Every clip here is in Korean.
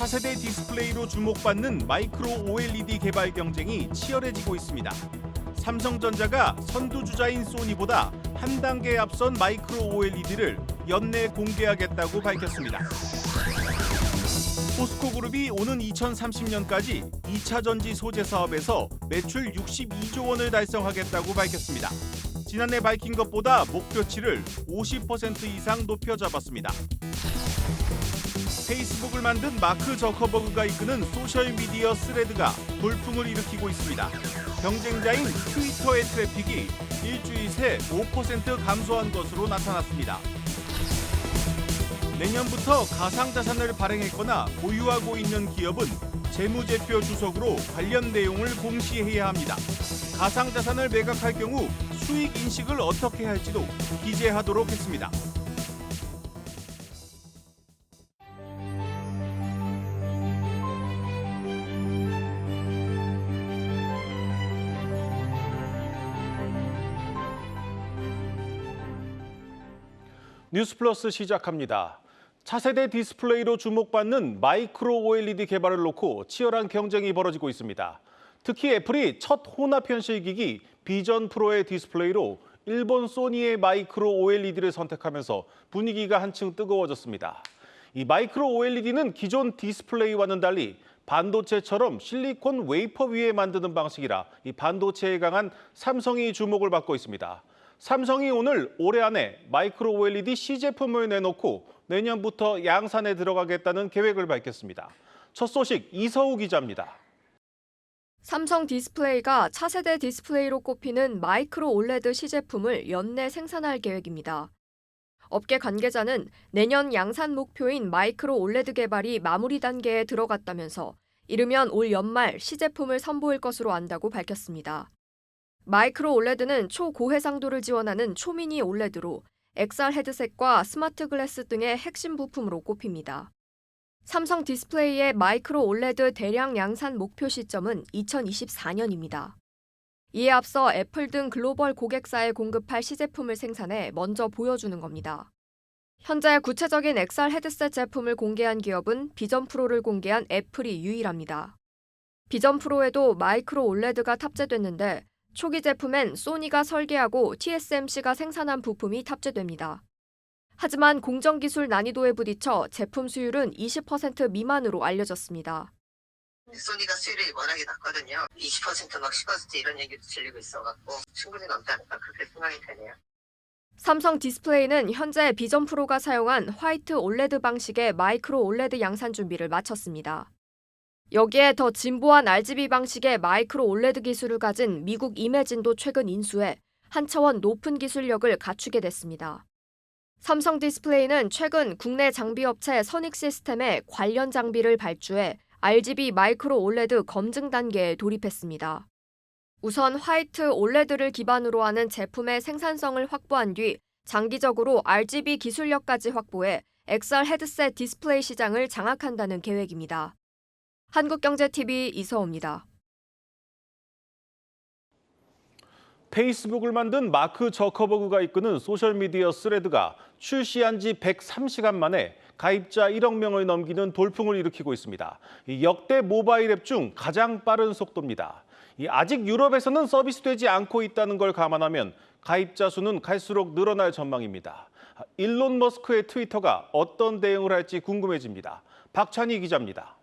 차세대 디스플레이로 주목받는 마이크로 OLED 개발 경쟁이 치열해지고 있습니다. 삼성전자가 선두주자인 소니보다 한 단계 앞선 마이크로 OLED를 연내 공개하겠다고 밝혔습니다. 포스코그룹이 오는 2030년까지 2차 전지 소재 사업에서 매출 62조 원을 달성하겠다고 밝혔습니다. 지난해 밝힌 것보다 목표치를 50% 이상 높여 잡았습니다. 페이스북을 만든 마크 저커버그가 이끄는 소셜미디어 스레드가 돌풍을 일으키고 있습니다. 경쟁자인 트위터의 트래픽이 일주일 새 5% 감소한 것으로 나타났습니다. 내년부터 가상자산을 발행했거나 보유하고 있는 기업은 재무제표 주석으로 관련 내용을 공시해야 합니다. 가상자산을 매각할 경우 수익 인식을 어떻게 할지도 기재하도록 했습니다. 뉴스플러스 시작합니다. 차세대 디스플레이로 주목받는 마이크로 OLED 개발을 놓고 치열한 경쟁이 벌어지고 있습니다. 특히 애플이 첫 혼합 현실 기기 비전 프로의 디스플레이로 일본 소니의 마이크로 OLED를 선택하면서 분위기가 한층 뜨거워졌습니다. 이 마이크로 OLED는 기존 디스플레이와는 달리 반도체처럼 실리콘 웨이퍼 위에 만드는 방식이라 이 반도체에 강한 삼성이 주목을 받고 있습니다. 삼성이 오늘 올해 안에 마이크로 OLED 시제품을 내놓고 내년부터 양산에 들어가겠다는 계획을 밝혔습니다. 첫 소식 이서우 기자입니다. 삼성 디스플레이가 차세대 디스플레이로 꼽히는 마이크로 올레드 시제품을 연내 생산할 계획입니다. 업계 관계자는 내년 양산 목표인 마이크로 올레드 개발이 마무리 단계에 들어갔다면서 이르면 올 연말 시제품을 선보일 것으로 안다고 밝혔습니다. 마이크로 올레드는 초고해상도를 지원하는 초미니 올레드로 XR 헤드셋과 스마트 글래스 등의 핵심 부품으로 꼽힙니다. 삼성 디스플레이의 마이크로 올레드 대량 양산 목표 시점은 2024년입니다. 이에 앞서 애플 등 글로벌 고객사에 공급할 시제품을 생산해 먼저 보여주는 겁니다. 현재 구체적인 XR 헤드셋 제품을 공개한 기업은 비전 프로를 공개한 애플이 유일합니다. 비전 프로에도 마이크로 올레드가 탑재됐는데 초기 제품엔 소니가 설계하고 TSMC가 생산한 부품이 탑재됩니다. 하지만 공정기술 난이도에 부딪혀 제품 수율은 20% 미만으로 알려졌습니다. 소니가 수율이 워낙에 낮거든요. 20% 막 10% 이런 얘기도 들리고 있어갖고 충분히 넘지 않을까 그렇게 생각이 되네요. 삼성 디스플레이는 현재 비전 프로가 사용한 화이트 올레드 방식의 마이크로 올레드 양산 준비를 마쳤습니다. 여기에 더 진보한 RGB 방식의 마이크로 올레드 기술을 가진 미국 이매진도 최근 인수해 한 차원 높은 기술력을 갖추게 됐습니다. 삼성 디스플레이는 최근 국내 장비업체 선익시스템에 관련 장비를 발주해 RGB 마이크로 올레드 검증 단계에 돌입했습니다. 우선 화이트 올레드를 기반으로 하는 제품의 생산성을 확보한 뒤 장기적으로 RGB 기술력까지 확보해 XR 헤드셋 디스플레이 시장을 장악한다는 계획입니다. 한국경제TV 이서우입니다. 페이스북을 만든 마크 저커버그가 이끄는 소셜미디어 스레드가 출시한 지 103시간 만에 가입자 1억 명을 넘기는 돌풍을 일으키고 있습니다. 역대 모바일 앱 중 가장 빠른 속도입니다. 아직 유럽에서는 서비스되지 않고 있다는 걸 감안하면 가입자 수는 갈수록 늘어날 전망입니다. 일론 머스크의 트위터가 어떤 대응을 할지 궁금해집니다. 박찬희 기자입니다.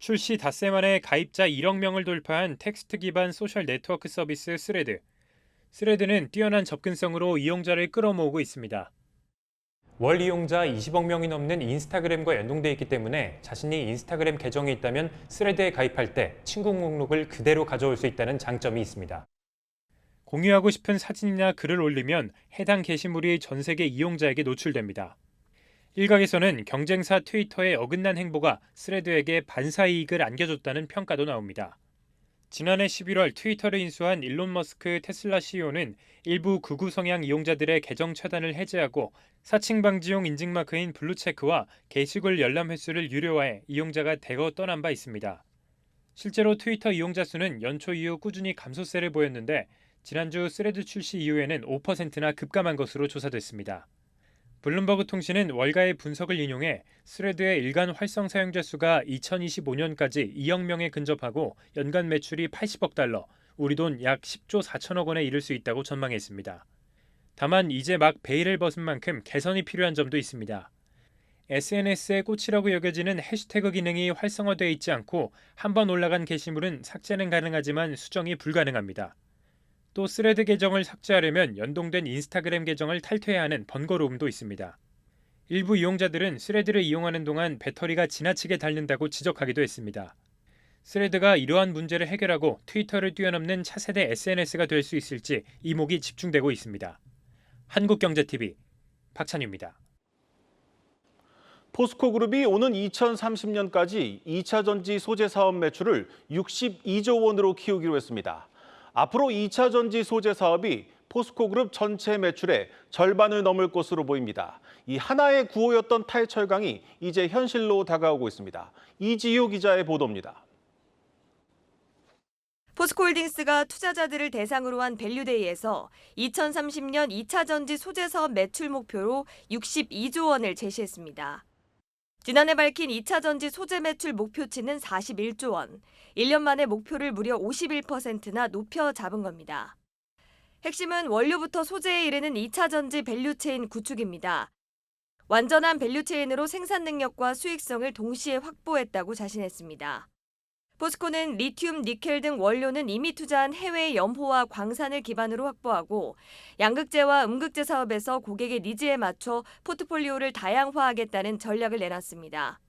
출시 닷새 만에 가입자 1억 명을 돌파한 텍스트 기반 소셜 네트워크 서비스 스레드. 스레드는 뛰어난 접근성으로 이용자를 끌어모으고 있습니다. 월 이용자 20억 명이 넘는 인스타그램과 연동돼 있기 때문에 자신이 인스타그램 계정이 있다면 스레드에 가입할 때 친구 목록을 그대로 가져올 수 있다는 장점이 있습니다. 공유하고 싶은 사진이나 글을 올리면 해당 게시물이 전 세계 이용자에게 노출됩니다. 일각에서는 경쟁사 트위터의 어긋난 행보가 스레드에게 반사이익을 안겨줬다는 평가도 나옵니다. 지난해 11월 트위터를 인수한 일론 머스크 테슬라 CEO는 일부 극우 성향 이용자들의 계정 차단을 해제하고 사칭 방지용 인증마크인 블루체크와 게시글 열람 횟수를 유료화해 이용자가 대거 떠난 바 있습니다. 실제로 트위터 이용자 수는 연초 이후 꾸준히 감소세를 보였는데 지난주 스레드 출시 이후에는 5%나 급감한 것으로 조사됐습니다. 블룸버그 통신은 월가의 분석을 인용해 스레드의 일간 활성 사용자 수가 2025년까지 2억 명에 근접하고 연간 매출이 80억 달러, 우리 돈 약 10조 4천억 원에 이를 수 있다고 전망했습니다. 다만 이제 막 베일을 벗은 만큼 개선이 필요한 점도 있습니다. SNS의 꽃이라고 여겨지는 해시태그 기능이 활성화되어 있지 않고 한번 올라간 게시물은 삭제는 가능하지만 수정이 불가능합니다. 또 스레드 계정을 삭제하려면 연동된 인스타그램 계정을 탈퇴해야 하는 번거로움도 있습니다. 일부 이용자들은 스레드를 이용하는 동안 배터리가 지나치게 닳는다고 지적하기도 했습니다. 스레드가 이러한 문제를 해결하고 트위터를 뛰어넘는 차세대 SNS가 될 수 있을지 이목이 집중되고 있습니다. 한국경제TV 박찬유입니다. 포스코그룹이 오는 2030년까지 2차 전지 소재 사업 매출을 62조 원으로 키우기로 했습니다. 앞으로 2차 전지 소재 사업이 포스코그룹 전체 매출의 절반을 넘을 것으로 보입니다. 이 하나의 구호였던 탈철강이 이제 현실로 다가오고 있습니다. 이지효 기자의 보도입니다. 포스코홀딩스가 투자자들을 대상으로 한 밸류데이에서 2030년 2차 전지 소재 사업 매출 목표로 62조 원을 제시했습니다. 지난해 밝힌 2차 전지 소재 매출 목표치는 41조 원, 1년 만에 목표를 무려 51%나 높여 잡은 겁니다. 핵심은 원료부터 소재에 이르는 2차 전지 밸류체인 구축입니다. 완전한 밸류체인으로 생산 능력과 수익성을 동시에 확보했다고 자신했습니다. 포스코는 리튬, 니켈 등 원료는 이미 투자한 해외의 염호와 광산을 기반으로 확보하고 양극재와 음극재 사업에서 고객의 니즈에 맞춰 포트폴리오를 다양화하겠다는 전략을 내놨습니다.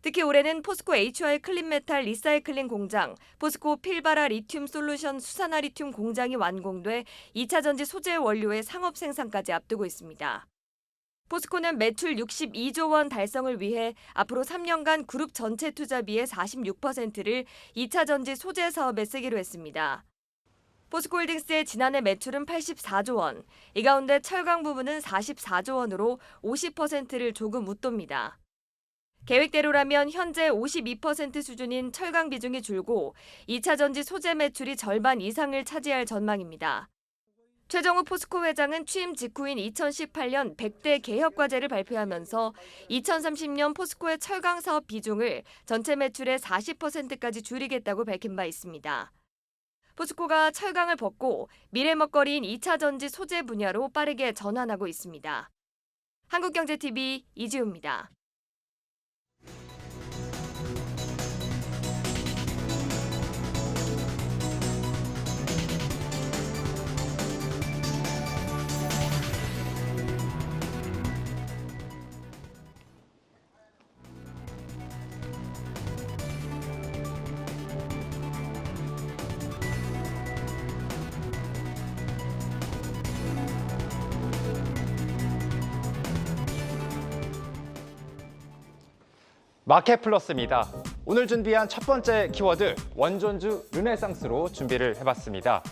특히 올해는 포스코 HR 클린메탈 리사이클링 공장, 포스코 필바라 리튬 솔루션 수산화 리튬 공장이 완공돼 2차 전지 소재 원료의 상업 생산까지 앞두고 있습니다. 포스코는 매출 62조 원 달성을 위해 앞으로 3년간 그룹 전체 투자비의 46%를 2차 전지 소재 사업에 쓰기로 했습니다. 포스코홀딩스의 지난해 매출은 84조 원, 이 가운데 철강 부분은 44조 원으로 50%를 조금 웃돕니다. 계획대로라면 현재 52% 수준인 철강 비중이 줄고 2차 전지 소재 매출이 절반 이상을 차지할 전망입니다. 최정우 포스코 회장은 취임 직후인 2018년 100대 개혁 과제를 발표하면서 2030년 포스코의 철강 사업 비중을 전체 매출의 40%까지 줄이겠다고 밝힌 바 있습니다. 포스코가 철강을 벗고 미래 먹거리인 2차 전지 소재 분야로 빠르게 전환하고 있습니다. 한국경제TV 이지우입니다. 마켓플러스입니다. 오늘 준비한 첫 번째 키워드 원전주 르네상스로 준비를 해봤습니다.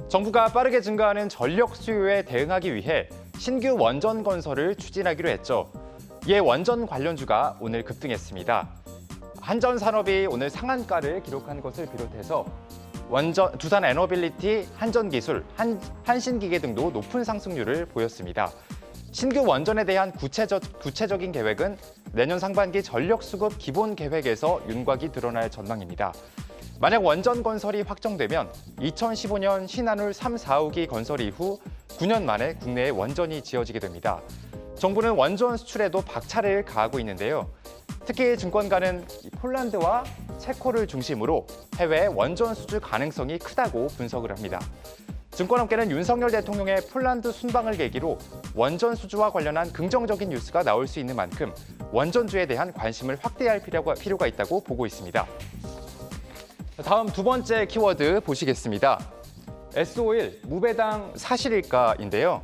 정부가 빠르게 증가하는 전력 수요에 대응하기 위해 신규 원전 건설을 추진하기로 했죠. 이에 원전 관련주가 오늘 급등했습니다. 한전산업이 오늘 상한가를 기록한 것을 비롯해서 두산 에너빌리티, 한전기술, 한신기계 등도 높은 상승률을 보였습니다. 신규 원전에 대한 구체적인 계획은 내년 상반기 전력수급 기본 계획에서 윤곽이 드러날 전망입니다. 만약 원전 건설이 확정되면 2015년 신한울 3, 4호기 건설 이후 9년 만에 국내에 원전이 지어지게 됩니다. 정부는 원전 수출에도 박차를 가하고 있는데요. 특히 증권가는 폴란드와 체코를 중심으로 해외 원전 수출 가능성이 크다고 분석을 합니다. 증권업계는 윤석열 대통령의 폴란드 순방을 계기로 원전 수주와 관련한 긍정적인 뉴스가 나올 수 있는 만큼 원전주에 대한 관심을 확대할 필요가 있다고 보고 있습니다. 다음 두 번째 키워드 보시겠습니다. S-오일 무배당 사실일까인데요.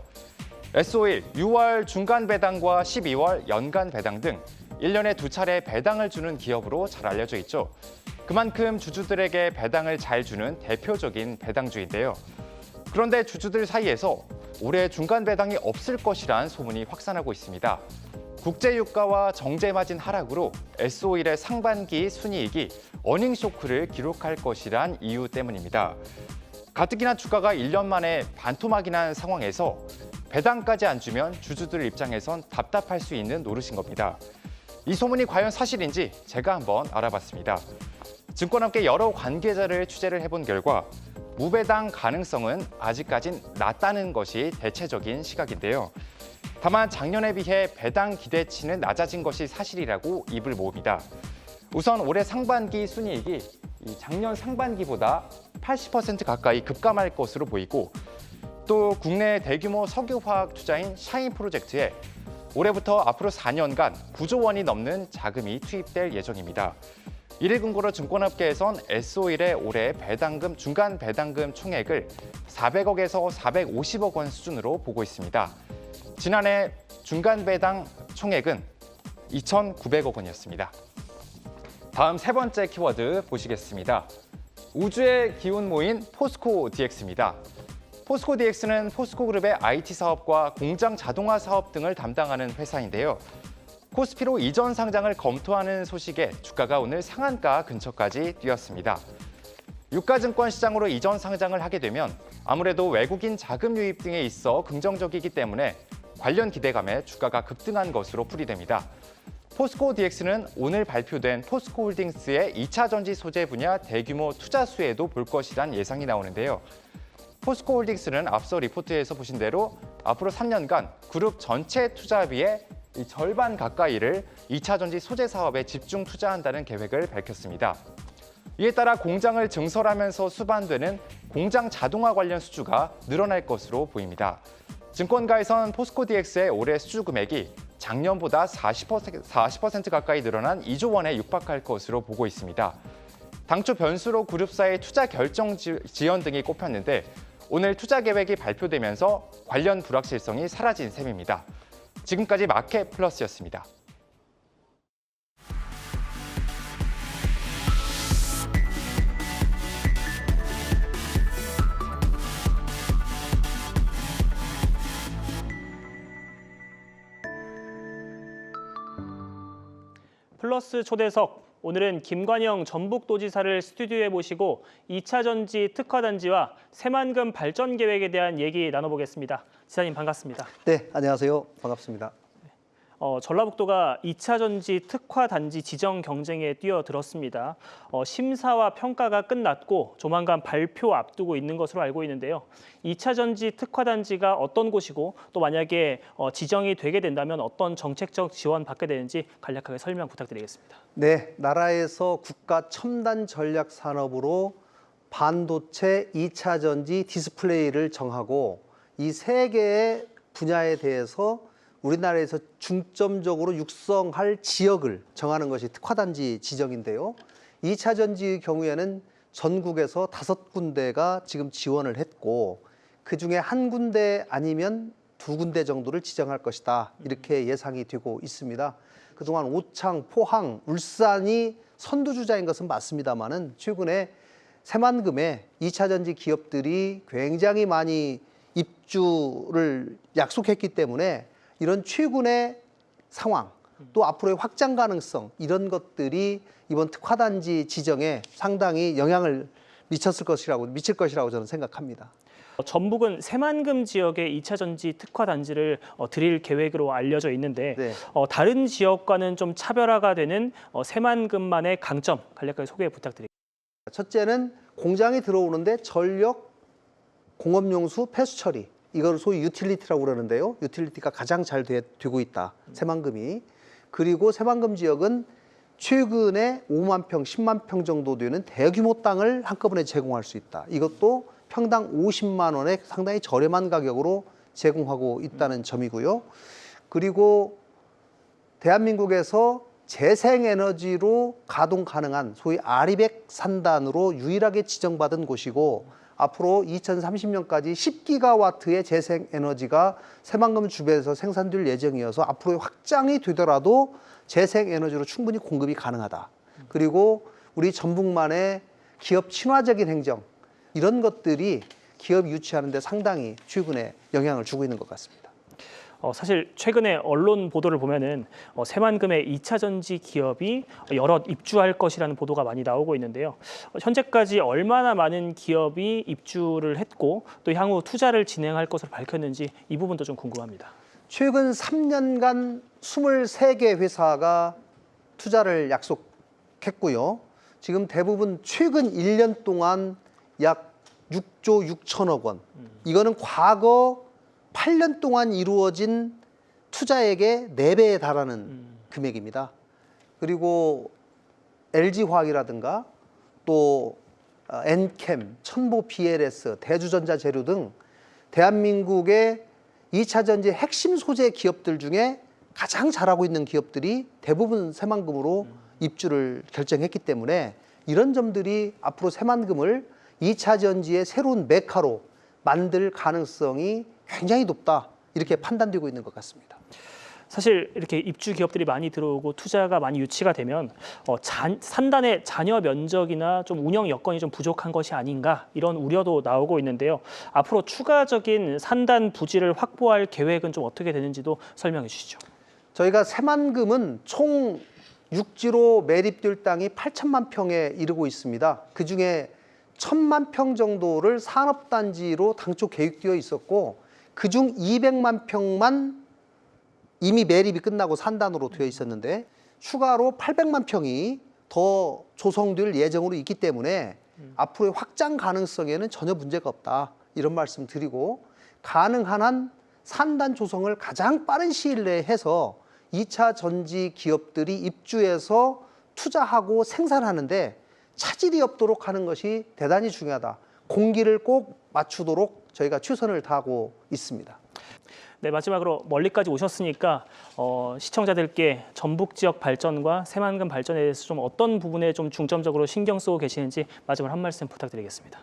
S-오일 6월 중간 배당과 12월 연간 배당 등 1년에 두 차례 배당을 주는 기업으로 잘 알려져 있죠. 그만큼 주주들에게 배당을 잘 주는 대표적인 배당주인데요. 그런데 주주들 사이에서 올해 중간 배당이 없을 것이란 소문이 확산하고 있습니다. 국제유가와 정제마진 하락으로 S-오일의 상반기 순이익이 어닝쇼크를 기록할 것이란 이유 때문입니다. 가뜩이나 주가가 1년 만에 반토막이 난 상황에서 배당까지 안 주면 주주들 입장에선 답답할 수 있는 노릇인 겁니다. 이 소문이 과연 사실인지 제가 한번 알아봤습니다. 증권업계 여러 관계자를 취재를 해본 결과 무배당 가능성은 아직까진 낮다는 것이 대체적인 시각인데요. 다만 작년에 비해 배당 기대치는 낮아진 것이 사실이라고 입을 모읍니다. 우선 올해 상반기 순이익이 작년 상반기보다 80% 가까이 급감할 것으로 보이고 또 국내 대규모 석유화학 투자인 샤인 프로젝트에 올해부터 앞으로 4년간 9조 원이 넘는 자금이 투입될 예정입니다. 이를 근거로 증권업계에선 S-오일의 올해 배당금, 중간 배당금 총액을 400억에서 450억 원 수준으로 보고 있습니다. 지난해 중간 배당 총액은 2,900억 원이었습니다. 다음 세 번째 키워드 보시겠습니다. 우주의 기운 모인 포스코 DX입니다. 포스코 DX는 포스코그룹의 IT 사업과 공장 자동화 사업 등을 담당하는 회사인데요. 코스피로 이전 상장을 검토하는 소식에 주가가 오늘 상한가 근처까지 뛰었습니다. 유가증권 시장으로 이전 상장을 하게 되면 아무래도 외국인 자금 유입 등에 있어 긍정적이기 때문에 관련 기대감에 주가가 급등한 것으로 풀이됩니다. 포스코 DX는 오늘 발표된 포스코홀딩스의 2차 전지 소재 분야 대규모 투자 수혜도 볼 것이란 예상이 나오는데요. 포스코홀딩스는 앞서 리포트에서 보신 대로 앞으로 3년간 그룹 전체 투자비의 절반 가까이를 2차 전지 소재 사업에 집중 투자한다는 계획을 밝혔습니다. 이에 따라 공장을 증설하면서 수반되는 공장 자동화 관련 수주가 늘어날 것으로 보입니다. 증권가에선 포스코 DX의 올해 수주 금액이 작년보다 40% 가까이 늘어난 2조 원에 육박할 것으로 보고 있습니다. 당초 변수로 그룹사의 투자 결정 지연 등이 꼽혔는데 오늘 투자 계획이 발표되면서 관련 불확실성이 사라진 셈입니다. 지금까지 마켓 플러스였습니다. 플러스 초대석, 오늘은 김관영 전북도지사를 스튜디오에 모시고 2차 전지 특화단지와 새만금 발전 계획에 대한 얘기 나눠보겠습니다. 지사님 반갑습니다. 네, 안녕하세요. 반갑습니다. 전라북도가 2차 전지 특화단지 지정 경쟁에 뛰어들었습니다. 심사와 평가가 끝났고 조만간 발표 앞두고 있는 것으로 알고 있는데요. 2차 전지 특화단지가 어떤 곳이고 또 만약에 지정이 되게 된다면 어떤 정책적 지원 받게 되는지 간략하게 설명 부탁드리겠습니다. 네, 나라에서 국가 첨단 전략 산업으로 반도체, 2차 전지, 디스플레이를 정하고 이 세 개의 분야에 대해서 우리나라에서 중점적으로 육성할 지역을 정하는 것이 특화단지 지정인데요. 2차 전지의 경우에는 전국에서 5군데가 지금 지원을 했고 그중에 한 군데 아니면 2군데 정도를 지정할 것이다. 이렇게 예상이 되고 있습니다. 그동안 오창, 포항, 울산이 선두주자인 것은 맞습니다만은 최근에 새만금에 2차 전지 기업들이 굉장히 많이 입주를 약속했기 때문에 이런 최근의 상황, 또 앞으로의 확장 가능성 이런 것들이 이번 특화단지 지정에 상당히 영향을 미칠 것이라고 저는 생각합니다. 전북은 새만금 지역에 2차 전지 특화단지를 드릴 계획으로 알려져 있는데 네. 다른 지역과는 좀 차별화가 되는 새만금만의 강점 간략하게 소개 부탁드립니다. 첫째는 공장이 들어오는데 전력, 공업용수, 폐수 처리 이걸 소위 유틸리티라고 그러는데요. 유틸리티가 가장 잘 되고 있다. 새만금이. 그리고 새만금 지역은 최근에 5만 평, 10만 평 정도 되는 대규모 땅을 한꺼번에 제공할 수 있다. 이것도 평당 50만 원에 상당히 저렴한 가격으로 제공하고 있다는 점이고요. 그리고 대한민국에서 재생에너지로 가동 가능한 소위 아리백 산단으로 유일하게 지정받은 곳이고 앞으로 2030년까지 10기가와트의 재생에너지가 새만금 주변에서 생산될 예정이어서 앞으로 확장이 되더라도 재생에너지로 충분히 공급이 가능하다. 그리고 우리 전북만의 기업 친화적인 행정 이런 것들이 기업 유치하는 데 상당히 최근에 영향을 주고 있는 것 같습니다. 사실 최근에 언론 보도를 보면은 새만금의 2차 전지 기업이 여럿 입주할 것이라는 보도가 많이 나오고 있는데요. 현재까지 얼마나 많은 기업이 입주를 했고 또 향후 투자를 진행할 것으로 밝혔는지 이 부분도 좀 궁금합니다. 최근 3년간 23개 회사가 투자를 약속했고요. 지금 대부분 최근 1년 동안 약 6조 6천억 원. 이거는 과거 8년 동안 이루어진 투자액의 4배에 달하는 금액입니다. 그리고 LG화학이라든가 또 엔캠, 첨보 PLS, 대주전자 재료 등 대한민국의 2차 전지 핵심 소재 기업들 중에 가장 잘하고 있는 기업들이 대부분 새만금으로 입주를 결정했기 때문에 이런 점들이 앞으로 새만금을 2차 전지의 새로운 메카로 만들 가능성이 굉장히 높다, 이렇게 판단되고 있는 것 같습니다. 사실 이렇게 입주 기업들이 많이 들어오고 투자가 많이 유치가 되면 산단의 잔여 면적이나 좀 운영 여건이 좀 부족한 것이 아닌가, 이런 우려도 나오고 있는데요. 앞으로 추가적인 산단 부지를 확보할 계획은 좀 어떻게 되는지도 설명해 주시죠. 저희가 새만금은 총 육지로 매립될 땅이 8천만 평에 이르고 있습니다. 그중에 1,000만 평 정도를 산업단지로 당초 계획되어 있었고, 그중 200만 평만 이미 매립이 끝나고 산단으로 되어 있었는데 추가로 800만 평이 더 조성될 예정으로 있기 때문에 앞으로의 확장 가능성에는 전혀 문제가 없다, 이런 말씀 드리고, 가능한 한 산단 조성을 가장 빠른 시일 내에 해서 2차 전지 기업들이 입주해서 투자하고 생산하는데 차질이 없도록 하는 것이 대단히 중요하다. 공기를 꼭 맞추도록 저희가 최선을 다하고 있습니다. 네, 마지막으로 멀리까지 오셨으니까 시청자들께 전북 지역 발전과 새만금 발전에 대해서 좀 어떤 부분에 좀 중점적으로 신경 쓰고 계시는지 마지막으로 한 말씀 부탁드리겠습니다.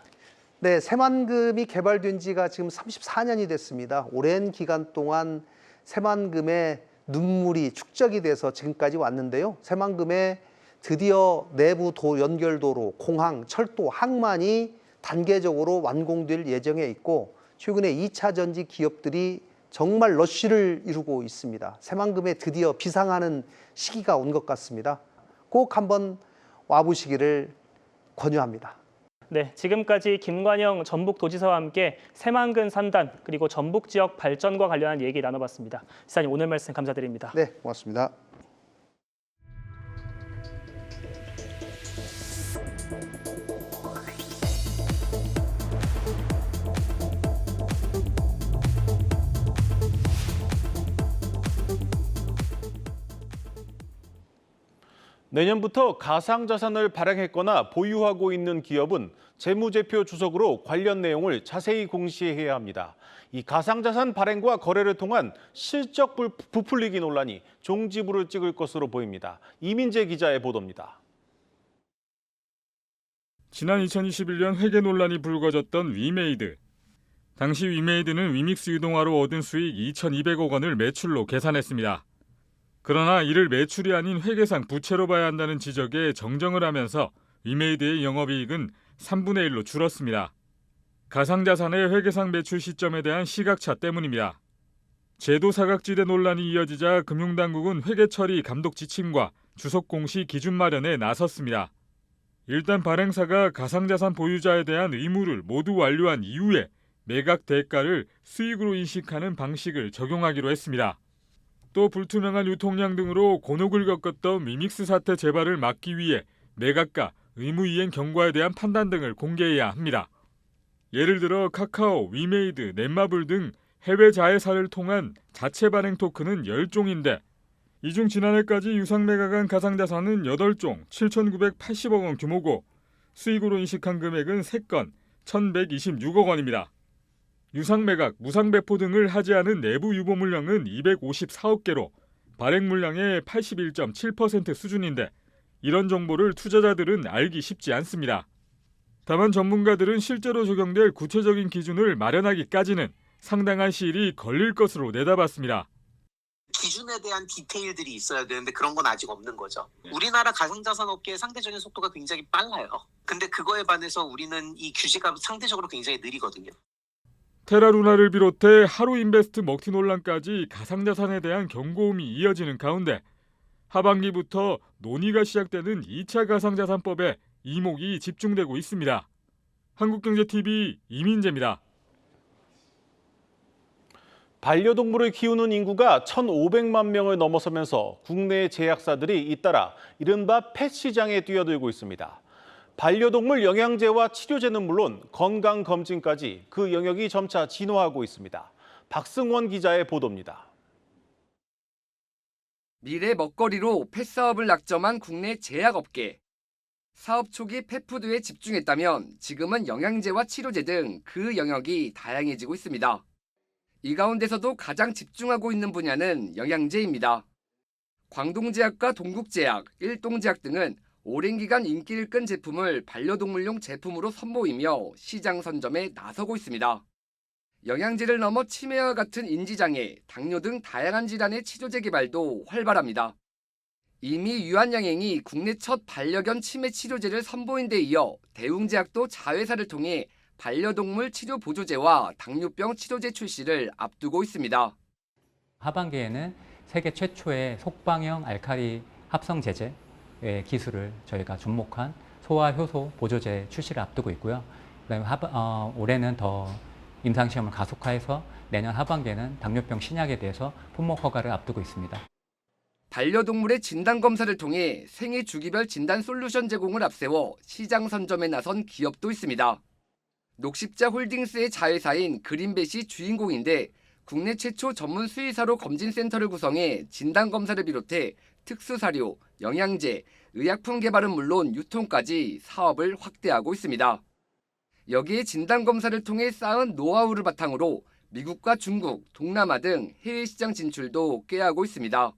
네, 새만금이 개발된 지가 지금 34년이 됐습니다. 오랜 기간 동안 새만금의 눈물이 축적이 돼서 지금까지 왔는데요. 새만금에 드디어 내부 연결도로, 공항, 철도, 항만이 단계적으로 완공될 예정에 있고, 최근에 2차 전지 기업들이 정말 러쉬를 이루고 있습니다. 새만금에 드디어 비상하는 시기가 온 것 같습니다. 꼭 한번 와보시기를 권유합니다. 네, 지금까지 김관영 전북도지사와 함께 새만금 산단 그리고 전북 지역 발전과 관련한 얘기 나눠봤습니다. 시사님, 오늘 말씀 감사드립니다. 네, 고맙습니다. 내년부터 가상자산을 발행했거나 보유하고 있는 기업은 재무제표 주석으로 관련 내용을 자세히 공시해야 합니다. 이 가상자산 발행과 거래를 통한 실적 부풀리기 논란이 종지부를 찍을 것으로 보입니다. 이민재 기자의 보도입니다. 지난 2021년 회계 논란이 불거졌던 위메이드. 당시 위메이드는 위믹스 유동화로 얻은 수익 2,200억 원을 매출로 계산했습니다. 그러나 이를 매출이 아닌 회계상 부채로 봐야 한다는 지적에 정정을 하면서 위메이드의 영업이익은 3분의 1로 줄었습니다. 가상자산의 회계상 매출 시점에 대한 시각차 때문입니다. 제도 사각지대 논란이 이어지자 금융당국은 회계 처리 감독 지침과 주석 공시 기준 마련에 나섰습니다. 일단 발행사가 가상자산 보유자에 대한 의무를 모두 완료한 이후에 매각 대가를 수익으로 인식하는 방식을 적용하기로 했습니다. 또 불투명한 유통량 등으로 곤혹을 겪었던 위믹스 사태 재발을 막기 위해 매각과 의무이행 경과에 대한 판단 등을 공개해야 합니다. 예를 들어 카카오, 위메이드, 넷마블 등 해외 자회사를 통한 자체 발행 토큰은 10종인데 이 중 지난해까지 유상 매각한 가상자산은 8종 7,980억 원 규모고 수익으로 인식한 금액은 3건 1,126억 원입니다. 유상 매각, 무상 배포 등을 하지 않은 내부 유보 물량은 254억 개로 발행 물량의 81.7% 수준인데 이런 정보를 투자자들은 알기 쉽지 않습니다. 다만 전문가들은 실제로 적용될 구체적인 기준을 마련하기까지는 상당한 시일이 걸릴 것으로 내다봤습니다. 기준에 대한 디테일들이 있어야 되는데 그런 건 아직 없는 거죠. 우리나라 가상자산 업계의 상대적인 속도가 굉장히 빨라요. 근데 그거에 반해서 우리는 이 규제가 상대적으로 굉장히 느리거든요. 테라루나를 비롯해 하루인베스트 먹튀 논란까지 가상자산에 대한 경고음이 이어지는 가운데 하반기부터 논의가 시작되는 2차 가상자산법에 이목이 집중되고 있습니다. 한국경제TV 이민재입니다. 반려동물을 키우는 인구가 1,500만 명을 넘어서면서 국내 제약사들이 잇따라 이른바 펫 시장에 뛰어들고 있습니다. 반려동물 영양제와 치료제는 물론 건강검진까지 그 영역이 점차 진화하고 있습니다. 박승원 기자의 보도입니다. 미래 먹거리로 펫 사업을 낙점한 국내 제약업계. 사업 초기 펫푸드에 집중했다면 지금은 영양제와 치료제 등 그 영역이 다양해지고 있습니다. 이 가운데서도 가장 집중하고 있는 분야는 영양제입니다. 광동제약과 동국제약, 일동제약 등은 오랜 기간 인기를 끈 제품을 반려동물용 제품으로 선보이며 시장 선점에 나서고 있습니다. 영양제를 넘어 치매와 같은 인지장애, 당뇨 등 다양한 질환의 치료제 개발도 활발합니다. 이미 유한양행이 국내 첫 반려견 치매 치료제를 선보인 데 이어 대웅제약도 자회사를 통해 반려동물 치료 보조제와 당뇨병 치료제 출시를 앞두고 있습니다. 하반기에는 세계 최초의 속방형 알칼리 합성 제제의 기술을 저희가 접목한 소화 효소 보조제 출시를 앞두고 있고요. 그다음에 올해는 더 임상시험을 가속화해서 내년 하반기에는 당뇨병 신약에 대해서 품목 허가를 앞두고 있습니다. 반려동물의 진단검사를 통해 생애 주기별 진단 솔루션 제공을 앞세워 시장 선점에 나선 기업도 있습니다. 녹십자 홀딩스의 자회사인 그린벳이 주인공인데 국내 최초 전문 수의사로 검진센터를 구성해 진단검사를 비롯해 특수사료, 영양제, 의약품 개발은 물론 유통까지 사업을 확대하고 있습니다. 여기에 진단검사를 통해 쌓은 노하우를 바탕으로 미국과 중국, 동남아 등 해외 시장 진출도 꾀하고 있습니다.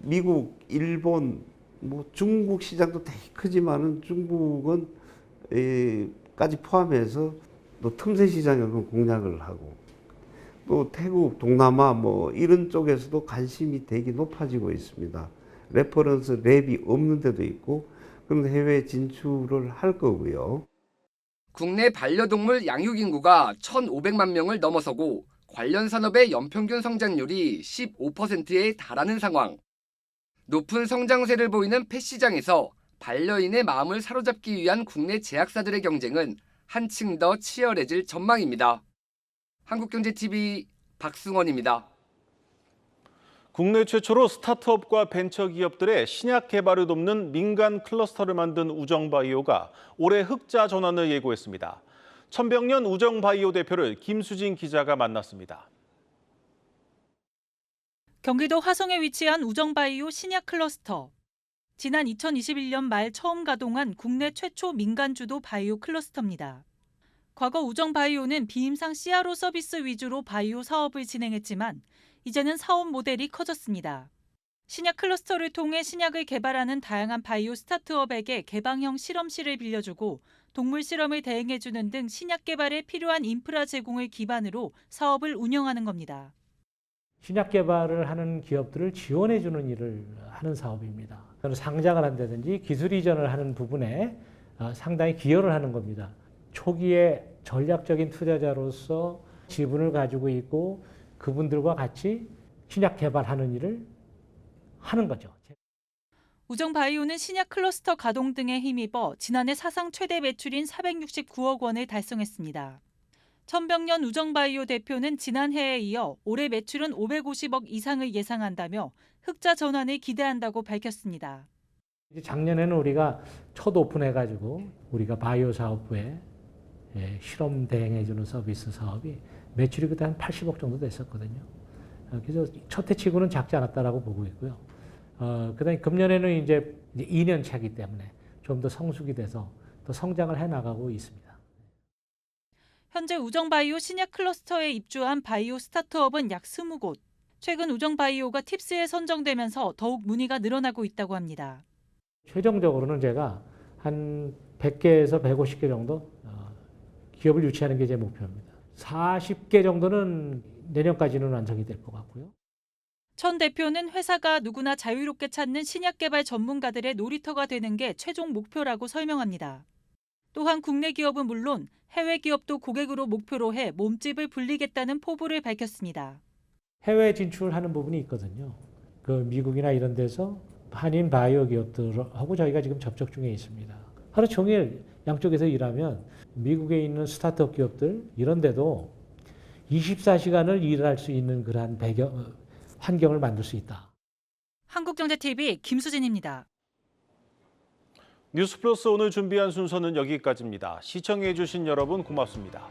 미국, 일본, 중국 시장도 되게 크지만은 중국은 까지 포함해서 또 틈새 시장에도 공략을 하고 또 태국, 동남아 이런 쪽에서도 관심이 되게 높아지고 있습니다. 레퍼런스 랩이 없는 데도 있고 그런 해외 진출을 할 거고요. 국내 반려동물 양육 인구가 1,500만 명을 넘어서고 관련 산업의 연평균 성장률이 15%에 달하는 상황. 높은 성장세를 보이는 펫 시장에서 반려인의 마음을 사로잡기 위한 국내 제약사들의 경쟁은 한층 더 치열해질 전망입니다. 한국경제TV 박승원입니다. 국내 최초로 스타트업과 벤처기업들의 신약 개발을 돕는 민간 클러스터를 만든 우정바이오가 올해 흑자 전환을 예고했습니다. 천병년 우정바이오 대표를 김수진 기자가 만났습니다. 경기도 화성에 위치한 우정바이오 신약 클러스터. 지난 2021년 말 처음 가동한 국내 최초 민간주도 바이오 클러스터입니다. 과거 우정바이오는 비임상 CRO 서비스 위주로 바이오 사업을 진행했지만 이제는 사업 모델이 커졌습니다. 신약 클러스터를 통해 신약을 개발하는 다양한 바이오 스타트업에게 개방형 실험실을 빌려주고 동물 실험을 대행해주는 등 신약 개발에 필요한 인프라 제공을 기반으로 사업을 운영하는 겁니다. 신약 개발을 하는 기업들을 지원해주는 일을 하는 사업입니다. 상장을 한다든지 기술 이전을 하는 부분에 상당히 기여를 하는 겁니다. 초기에 전략적인 투자자로서 지분을 가지고 있고 그분들과 같이 신약 개발하는 일을 하는 거죠. 우정바이오는 신약 클러스터 가동 등에 힘입어 지난해 사상 최대 매출인 469억 원을 달성했습니다. 천병년 우정바이오 대표는 지난해에 이어 올해 매출은 550억 이상을 예상한다며 흑자 전환을 기대한다고 밝혔습니다. 작년에는 우리가 첫 오픈해가지고 우리가 바이오 사업부에 실험 대행해주는 서비스 사업이 매출이 그때 한 80억 정도 됐었거든요. 그래서 첫 해치고는 작지 않았다라고 보고 있고요. 그다음에 금년에는 이제 2년 차기 때문에 좀 더 성숙이 돼서 더 성장을 해나가고 있습니다. 현재 우정바이오 신약 클러스터에 입주한 바이오 스타트업은 약 20곳. 최근 우정바이오가 팁스에 선정되면서 더욱 문의가 늘어나고 있다고 합니다. 최종적으로는 제가 한 100개에서 150개 정도 기업을 유치하는 게 제 목표입니다. 40개 정도는 내년까지는 완성이 될 것 같고요. 천 대표는 회사가 누구나 자유롭게 찾는 신약 개발 전문가들의 놀이터가 되는 게 최종 목표라고 설명합니다. 또한 국내 기업은 물론 해외 기업도 고객으로 목표로 해 몸집을 불리겠다는 포부를 밝혔습니다. 해외 진출하는 부분이 있거든요. 그 미국이나 이런 데서 한인 바이오 기업들하고 저희가 지금 접촉 중에 있습니다. 하루 종일 양쪽에서 일하면 미국에 있는 스타트업 기업들 이런 데도 24시간을 일할 수 있는 그러한 환경을 만들 수 있다. 한국경제TV 김수진입니다. 뉴스플러스 오늘 준비한 순서는 여기까지입니다. 시청해 주신 여러분 고맙습니다.